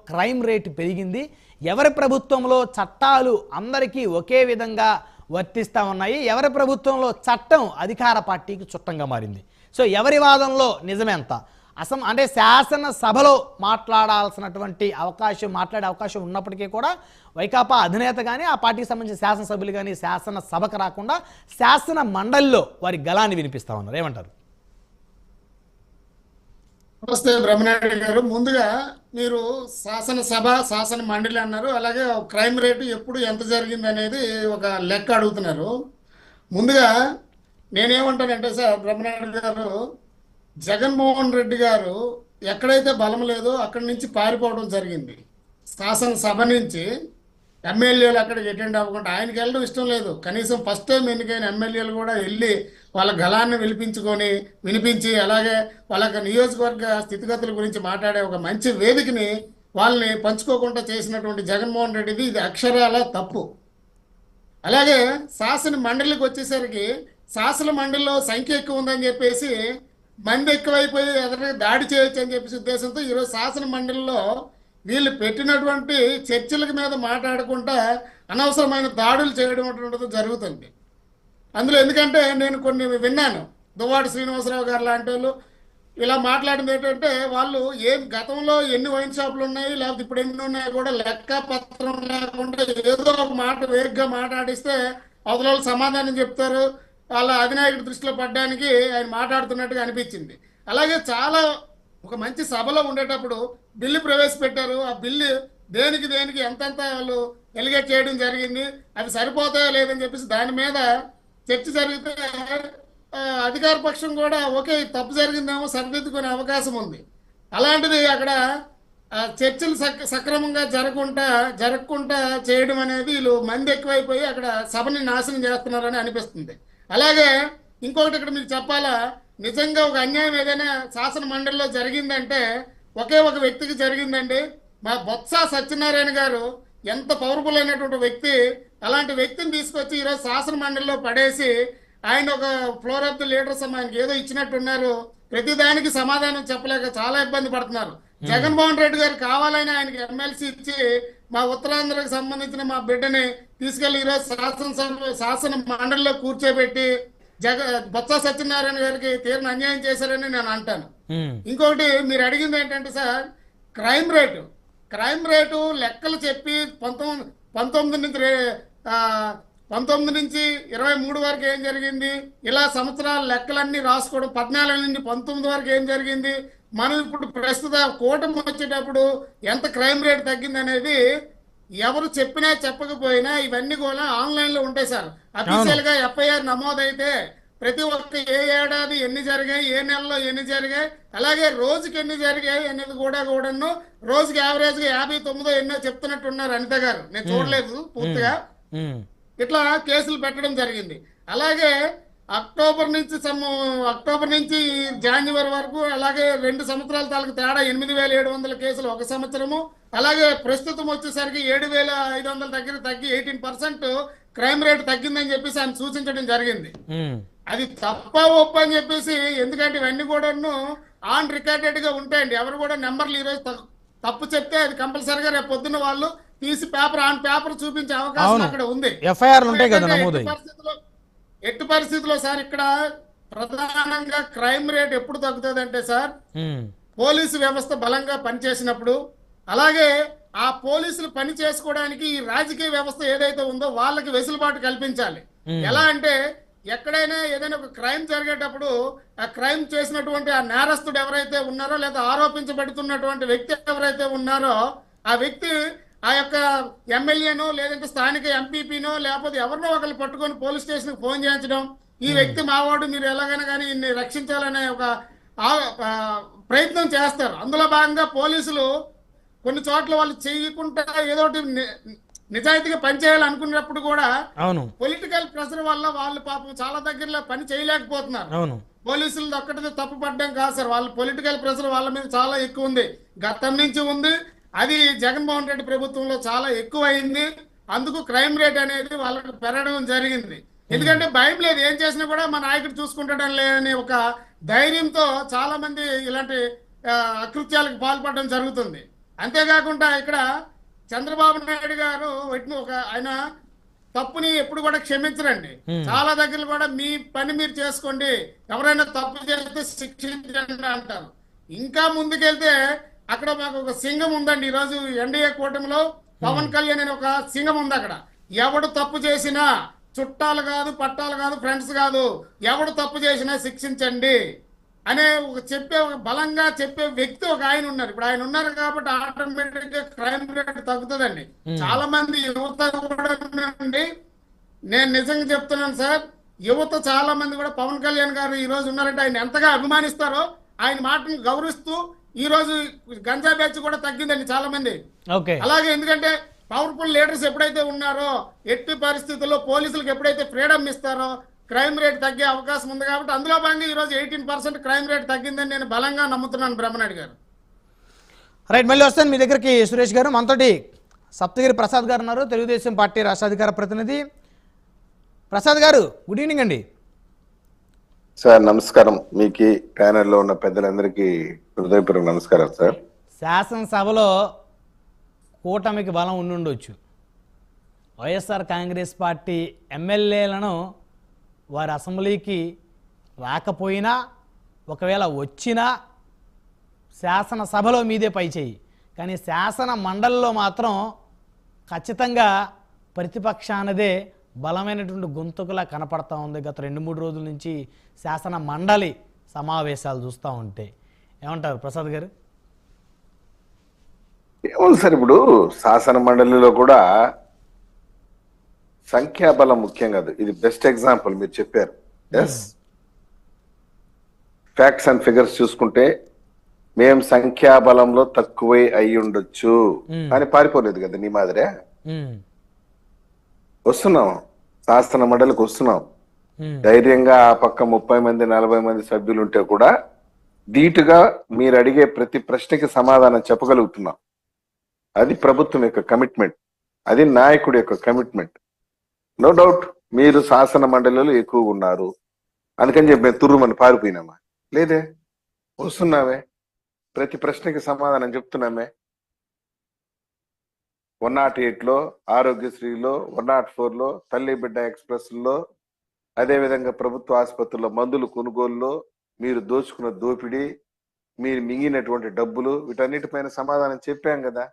Crime rate పెరిగింది. ఎవరి ప్రభుత్వంలో చట్టాలు అందరికీ ఒకే విధంగా వర్తిస్తూ ఉన్నాయి, ఎవరి ప్రభుత్వంలో చట్టం అధికార పార్టీకి చుట్టంగా మారింది. సో ఎవరి వాదనలో నిజమేంత అంటే శాసనసభలో మాట్లాడే అవకాశం ఉన్నప్పటికీ కూడా వైకాపా అధినేత కానీ ఆ పార్టీకి సంబంధించిన శాసనసభ్యులు కానీ శాసనసభకు రాకుండా శాసన మండలిలో వారి గళాన్ని వినిపిస్తా ఉన్నారు. ఏమంటారు? నమస్తే బ్రహ్మనాయుడు గారు. ముందుగా మీరు శాసనసభ శాసన మండలి అన్నారు, అలాగే క్రైమ్ రేటు ఎప్పుడు ఎంత జరిగింది అనేది ఒక లెక్క అడుగుతున్నారు. ముందుగా నేనేమంటానంటే సార్ బ్రహ్మనాయుడు గారు, జగన్మోహన్ రెడ్డి గారు ఎక్కడైతే బలం లేదో అక్కడి నుంచి పారిపోవడం జరిగింది. శాసనసభ నుంచి ఎమ్మెల్యేలు అక్కడికి అటెండ్ అవ్వకుండా ఆయనకి వెళ్ళడం ఇష్టం లేదు. కనీసం ఫస్ట్ టైం ఎన్నికైన ఎమ్మెల్యేలు కూడా వెళ్ళి వాళ్ళ గళాన్ని వినిపించి అలాగే వాళ్ళ నియోజకవర్గ స్థితిగతుల గురించి మాట్లాడే ఒక మంచి వేదికని వాళ్ళని పంచుకోకుండా చేసినటువంటి జగన్మోహన్ రెడ్డిది ఇది అక్షరాల తప్పు. అలాగే శాసన మండలికి వచ్చేసరికి శాసన మండలిలో సంఖ్య ఎక్కువ ఉందని చెప్పేసి మంది ఎక్కువైపోయి ఎదురు దాడి చేయొచ్చు అని చెప్పేసి ఉద్దేశంతో ఈరోజు శాసన మండలిలో వీళ్ళు పెట్టినటువంటి చర్చల మీద మాట్లాడకుండా అనవసరమైన దాడులు చేయడం అటువంటిది జరుగుతుంది. అందులో ఎందుకంటే నేను కొన్ని విన్నాను, దువ్వాడ శ్రీనివాసరావు గారు లాంటి వాళ్ళు ఇలా మాట్లాడింది ఏంటంటే వాళ్ళు గతంలో ఎన్ని వైన్ షాపులు ఉన్నాయి లేకపోతే ఇప్పుడు ఎన్ని ఉన్నాయో కూడా లెక్క పత్రం లేకుండా ఏదో ఒక మాట వేగ్గా మాట్లాడిస్తే అవతల వాళ్ళు సమాధానం చెప్తారు, వాళ్ళ అధినాయకుడి దృష్టిలో పడడానికి ఆయన మాట్లాడుతున్నట్టుగా అనిపించింది. అలాగే చాలా ఒక మంచి సభలో ఉండేటప్పుడు బిల్లు ప్రవేశపెట్టారు. ఆ బిల్లు దేనికి ఎంతెంత వాళ్ళు ఎలిగేట్ చేయడం జరిగింది, అవి సరిపోతాయో లేదని చెప్పేసి దాని మీద చర్చ జరిగితే అధికార పక్షం కూడా ఓకే తప్పు జరిగిందేమో సరిదిద్దుకునే అవకాశం ఉంది. అలాంటిది అక్కడ చర్చలు సక్రమంగా జరగకుండా చేయడం అనేది వీళ్ళు మంది ఎక్కువైపోయి అక్కడ సభని నాశనం చేస్తున్నారని అనిపిస్తుంది. అలాగే ఇంకొకటి ఇక్కడ మీకు చెప్పాలా, నిజంగా ఒక అన్యాయం ఏదైనా శాసన మండలిలో జరిగిందంటే ఒకే ఒక వ్యక్తికి జరిగిందండి. మా బొత్స సత్యనారాయణ గారు ఎంత పవర్ఫుల్ అయినటువంటి వ్యక్తి, అలాంటి వ్యక్తిని తీసుకొచ్చి ఈరోజు శాసన మండలిలో పడేసి ఆయన ఒక ఫ్లోర్ ఆఫ్ ది లీడర్స్ ఆయనకి ఏదో ఇచ్చినట్టున్నారు, ప్రతిదానికి సమాధానం చెప్పలేక చాలా ఇబ్బంది పడుతున్నారు. జగన్మోహన్ రెడ్డి గారు కావాలని ఆయనకి ఎమ్మెల్సీ ఇచ్చి మా ఉత్తరాంధ్రకు సంబంధించిన మా బిడ్డని తీసుకెళ్లి ఈరోజు శాసన మండలిలో కూర్చోబెట్టి బొత్స సత్యనారాయణ గారికి తీవ్ర అన్యాయం చేశారని నేను అంటాను. ఇంకొకటి మీరు అడిగింది ఏంటంటే సార్, క్రైమ్ రేటు లెక్కలు చెప్పి 19 నుంచి 23 వరకు ఏం జరిగింది, ఇలా సంవత్సరాల లెక్కలన్నీ రాసుకోవడం, 14 నుంచి 19 వరకు ఏం జరిగింది, మనం ఇప్పుడు ప్రస్తుత కూటమి వచ్చేటప్పుడు ఎంత క్రైమ్ రేట్ తగ్గింది అనేది ఎవరు చెప్పినా చెప్పకపోయినా ఇవన్నీ కూడా ఆన్లైన్లో ఉంటాయి సార్. అఫీషియల్ గా ఎఫ్ఐఆర్ నమోదైతే ప్రతి ఒక్క ఏ ఏడాది ఎన్ని జరిగాయి, ఏ నెలలో ఎన్ని జరిగాయి, అలాగే రోజుకి ఎన్ని జరిగాయి అనేది కూడాను రోజుకి యావరేజ్ గా 59 ఎన్నో చెప్తున్నట్టున్నారు అనిత గారు. నేను చూడలేదు పూర్తిగా. ఇట్లా కేసులు పెట్టడం జరిగింది. అలాగే అక్టోబర్ నుంచి జనవరి వరకు, అలాగే 2 సంవత్సరాల తాలూకు తేడా 8,700 కేసులు ఒక సంవత్సరము, అలాగే ప్రస్తుతం వచ్చేసరికి 7,500 తగ్గి 18% క్రైమ్ రేట్ తగ్గిందని చెప్పేసి ఆయన సూచించడం జరిగింది. అది తప్ప ఒప్ప అని చెప్పేసి, ఎందుకంటే ఇవన్నీ కూడాను ఆన్ రికార్డెడ్ గా ఉంటాయండి. ఎవరు కూడా నెంబర్లు ఈరోజు తప్పు చెప్తే అది కంపల్సరిగా రేపు పొద్దున్న వాళ్ళు తీసి పేపర్ చూపించే అవకాశం అక్కడ ఉంది. ఎట్టి పరిస్థితుల్లో సార్ ఇక్కడ ప్రధానంగా క్రైమ్ రేట్ ఎప్పుడు తగ్గుతుంది అంటే సార్, పోలీసు వ్యవస్థ బలంగా పనిచేసినప్పుడు, అలాగే ఆ పోలీసులు పని చేసుకోవడానికి ఈ రాజకీయ వ్యవస్థ ఏదైతే ఉందో వాళ్ళకి వెసులుబాటు కల్పించాలి. ఎలా అంటే ఎక్కడైనా ఏదైనా ఒక క్రైమ్ జరిగేటప్పుడు ఆ క్రైమ్ చేసినటువంటి ఆ నేరస్తుడు ఎవరైతే ఉన్నారో లేదా ఆరోపించబడుతున్నటువంటి వ్యక్తి ఎవరైతే ఉన్నారో ఆ వ్యక్తి ఆ యొక్క ఎమ్మెల్యేనో లేదంటే స్థానిక ఎంపీపీనో లేకపోతే ఎవరినో ఒకరు పట్టుకొని పోలీస్ స్టేషన్కి ఫోన్ చేయించడం, ఈ వ్యక్తి మావాడు మీరు ఎలాగైనా కానీ ఇన్ని రక్షించాలనే ఒక ప్రయత్నం చేస్తారు. అందులో భాగంగా పోలీసులు కొన్ని చోట్ల వాళ్ళు చేయకుండా ఏదో నిజాయితీగా పనిచేయాలనుకున్నప్పుడు కూడా పొలిటికల్ ప్రెషర్ వల్ల వాళ్ళు పాపం చాలా దగ్గరలో పని చేయలేకపోతున్నారు. పోలీసులు ఒక్కటిది తప్పు పడ్డం కాదు సార్, వాళ్ళ పొలిటికల్ ప్రెషర్ వాళ్ళ మీద చాలా ఎక్కువ ఉంది, గతం నుంచి ఉంది. అది జగన్మోహన్ రెడ్డి ప్రభుత్వంలో చాలా ఎక్కువ అయింది. అందుకు క్రైమ్ రేట్ అనేది వాళ్ళకి పెరగడం జరిగింది. ఎందుకంటే భయం లేదు, ఏం చేసినా కూడా మా నాయకుడు చూసుకుంటాడని లేని ఒక ధైర్యంతో చాలా మంది ఇలాంటి అకృత్యాలకు పాల్పడడం జరుగుతుంది. అంతేకాకుండా ఇక్కడ చంద్రబాబు నాయుడు గారు ఆయన తప్పుని ఎప్పుడు కూడా క్షమించరండి. చాలా దగ్గర కూడా మీ పని మీరు చేసుకోండి, ఎవరైనా తప్పు చేస్తే శిక్షించండి అంటారు. ఇంకా ముందుకెళ్తే అక్కడ మాకు ఒక సింగం ఉందండి. ఈరోజు ఎన్డీఏ కూటమిలో పవన్ కళ్యాణ్ అనే ఒక సింగం ఉంది. అక్కడ ఎవడు తప్పు చేసినా చుట్టాలు కాదు, పట్టాలు కాదు, ఫ్రెండ్స్ కాదు, ఎవడు తప్పు చేసినా శిక్షించండి అనే ఒక బలంగా చెప్పే వ్యక్తి ఒక ఆయన ఉన్నారు. ఇప్పుడు ఆయన ఉన్నారు కాబట్టి ఆటోమేటిక్ గా క్రైమ్ రేట్ తగ్గుతుందండి. చాలా మంది యువత కూడా ఉన్నారండి. నేను నిజంగా చెప్తున్నాను సార్, యువత చాలా మంది కూడా పవన్ కళ్యాణ్ గారు ఈ రోజు ఉన్నారంటే ఆయన ఎంతగా అభిమానిస్తారో ఆయన మాటను గౌరవిస్తూ ఈ రోజు గంజా బ్యాచ్ కూడా తగ్గిందండి చాలా మంది. అలాగే ఎందుకంటే పవర్ఫుల్ లీడర్స్ ఎప్పుడైతే ఉన్నారో, ఎట్టి పరిస్థితుల్లో పోలీసులకు ఎప్పుడైతే ఫ్రీడమ్ ఇస్తారో క్రైమ్ రేట్ తగ్గే అవకాశం ఉంది. కాబట్టి అందులో భాగంగా ఈరోజు 18% క్రైమ్ రేట్ తగ్గిందని నేను బలంగా నమ్ముతున్నాను బ్రహ్మనాయుడు గారు. రైట్, మళ్ళీ వస్తాను మీ దగ్గరికి సురేష్ గారు. మనతోటి సప్తగిరి ప్రసాద్ గారు ఉన్నారు, తెలుగుదేశం పార్టీ రాష్ట్ర అధికార ప్రతినిధి. ప్రసాద్ గారు, గుడ్ ఈవినింగ్ అండి. సార్ నమస్కారం. మీకు ప్యానెల్లో ఉన్న పెద్దలందరికీ హృదయపూర్వక నమస్కారం సార్. శాసనసభలో కూటమికి బలం ఉండుండొచ్చు. వైఎస్ఆర్ కాంగ్రెస్ పార్టీ ఎమ్మెల్యేలను వారి అసెంబ్లీకి రాకపోయినా, ఒకవేళ వచ్చినా శాసనసభలో మీదే పైచేయి, కానీ శాసన మండలిలో మాత్రం ఖచ్చితంగా ప్రతిపక్షానదే బలమైనటువంటి గొంతుకులా కనపడతా ఉంది. గత 2-3 రోజుల నుంచి శాసన మండలి సమావేశాలు చూస్తూ ఉంటే ఏమంటారు ప్రసాద్ గారు? ఏముంది సార్, ఇప్పుడు శాసన మండలిలో కూడా సంఖ్యాబలం ముఖ్యం కాదు. ఇది బెస్ట్ ఎగ్జాంపుల్ మీరు చెప్పారు. ఎస్, ఫ్యాక్ట్స్ అండ్ ఫిగర్స్ చూసుకుంటే మేము సంఖ్యాబలంలో తక్కువే అయి ఉండొచ్చు అని పారిపోలేదు కదా. నీ మాదిరే వస్తున్నాం, శాసన మండలికి వస్తున్నాం ధైర్యంగా. ఆ పక్క 30 మంది 40 మంది సభ్యులు ఉంటే కూడా ధీటుగా మీరు అడిగే ప్రతి ప్రశ్నకి సమాధానం చెప్పగలుగుతున్నాం. అది ప్రభుత్వం యొక్క కమిట్మెంట్, అది నాయకుడి యొక్క కమిట్మెంట్. నో డౌట్ మీరు శాసన మండలిలో ఎక్కువ ఉన్నారు అందుకని చెప్పి మేము తుర్రుమని పారిపోయినామా? లేదే, వస్తున్నామే, ప్రతి ప్రశ్నకి సమాధానం చెప్తున్నామే. 108లో, ఆరోగ్యశ్రీలో, 104లో, తల్లి బిడ్డ ఎక్స్ప్రెస్లో, అదేవిధంగా ప్రభుత్వ ఆసుపత్రుల్లో మందులు కొనుగోలులో మీరు దోచుకున్న దోపిడీ, మీరు మింగినటువంటి డబ్బులు, వీటన్నిటిపైన సమాధానం చెప్పాం కదా.